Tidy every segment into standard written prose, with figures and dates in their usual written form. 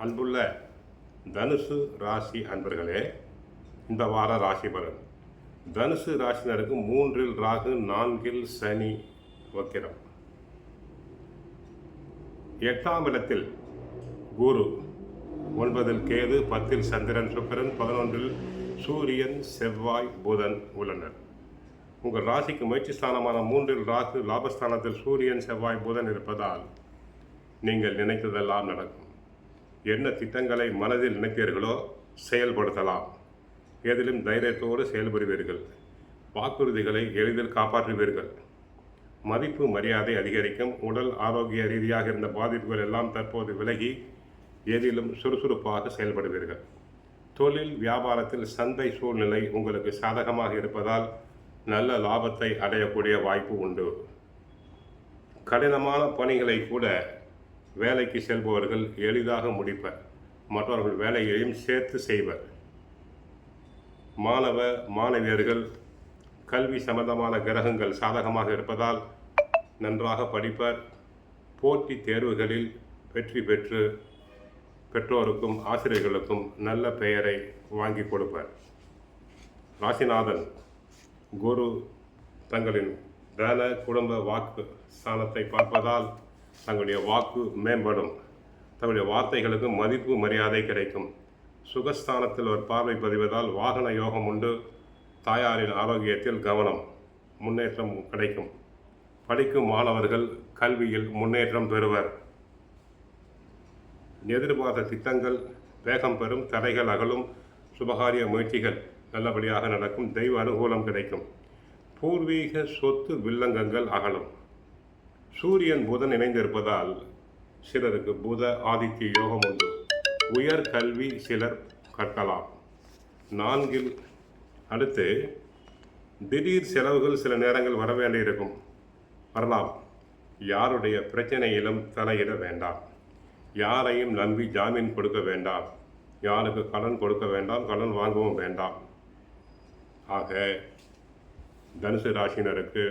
அன்புள்ள தனுசு ராசி அன்பர்களே, இந்த வார ராசி பலன். தனுசு ராசினருக்கு 3இல் ராகு, 4இல் சனி வக்கிரம், 8ஆம் இடத்தில் குரு, 9இல் கேது, 10இல் சந்திரன் சுக்கிரன், 11இல் சூரியன் செவ்வாய் புதன் உள்ளனர். உங்கள் ராசிக்கு முயற்சி ஸ்தானமான 3இல் ராகு, லாபஸ்தானத்தில் சூரியன் செவ்வாய் புதன் இருப்பதால் நீங்கள் நினைத்ததெல்லாம் நடக்கும். என்ன திட்டங்களை மனதில் நினைத்தீர்களோ செயல்படுத்தலாம். எதிலும் தைரியத்தோடு செயல்படுவீர்கள். வாக்குறுதிகளை எளிதில் காப்பாற்றுவீர்கள். மதிப்பு மரியாதை அதிகரிக்கும். உடல் ஆரோக்கிய ரீதியாக இருந்த பாதிப்புகள் எல்லாம் தற்போது விலகி எதிலும் சுறுசுறுப்பாக செயல்படுவீர்கள். தொழில் வியாபாரத்தில் சந்தை சூழ்நிலை உங்களுக்கு சாதகமாக இருப்பதால் நல்ல லாபத்தை அடையக்கூடிய வாய்ப்பு உண்டு. கடினமான பணிகளை கூட வேலைக்கு செல்பவர்கள் எளிதாக முடிப்பர். மற்றவர்கள் வேலையையும் சேர்த்து செய்வர். மாணவ மாணவியர்கள் கல்வி சம்பந்தமான கிரகங்கள் சாதகமாக இருப்பதால் நன்றாக படிப்பர். போட்டித் தேர்வுகளில் வெற்றி பெற்று பெற்றோருக்கும் ஆசிரியர்களுக்கும் நல்ல பெயரை வாங்கி கொடுப்பர். ராசிநாதன் குரு தங்களின் தன குடும்ப வாக்கு ஸ்தானத்தை பார்ப்பதால் தங்களுடைய வாக்கு மேம்படும். தங்களுடைய வார்த்தைகளுக்கு மதிப்பு மரியாதை கிடைக்கும். சுகஸ்தானத்தில் ஒரு பார்வை பதிவதால் வாகன யோகம் உண்டு. தாயாரின் ஆரோக்கியத்தில் கவனம். முன்னேற்றம் கிடைக்கும். படிக்கும் மாணவர்கள் கல்வியில் முன்னேற்றம் பெறுவர். எதிர்பார்த்த திட்டங்கள் வேகம் பெறும். தடைகள் அகலும். சுபகாரிய முயற்சிகள் நல்லபடியாக நடக்கும். தெய்வ அனுகூலம் கிடைக்கும். பூர்வீக சொத்து வில்லங்கங்கள் அகலும். சூரியன் புதன் இணைந்திருப்பதால் சிலருக்கு புத ஆதித்ய யோகம் உண்டு. உயர் கல்வி சிலர் கற்கலாம். 4இல் அடுத்து திடீர் செலவுகள் சில நேரங்கள் வரலாம். யாருடைய பிரச்சனையிலும் தலையிட வேண்டாம். யாரையும் நம்பி ஜாமீன் கொடுக்க வேண்டாம். யாருக்கு கடன் கொடுக்க வேண்டாம். கடன் வாங்கவும் வேண்டாம். ஆக தனுசு ராசினருக்கு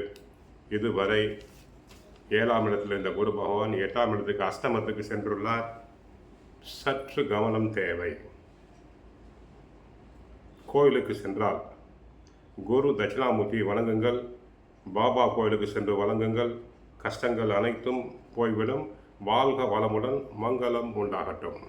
இதுவரை 7ஆம் இடத்தில் இருந்த குரு பகவான் 8ஆம் இடத்துக்கு அஷ்டமத்துக்கு சென்றுள்ளார். சற்று கவனம் தேவை. கோயிலுக்கு சென்றால் குரு தட்சிணாமூர்த்தி வணங்குங்கள். பாபா கோயிலுக்கு சென்று வணங்குங்கள். கஷ்டங்கள் அனைத்தும் போய்விடும். வாழ்க வளமுடன். மங்களம் உண்டாகட்டும்.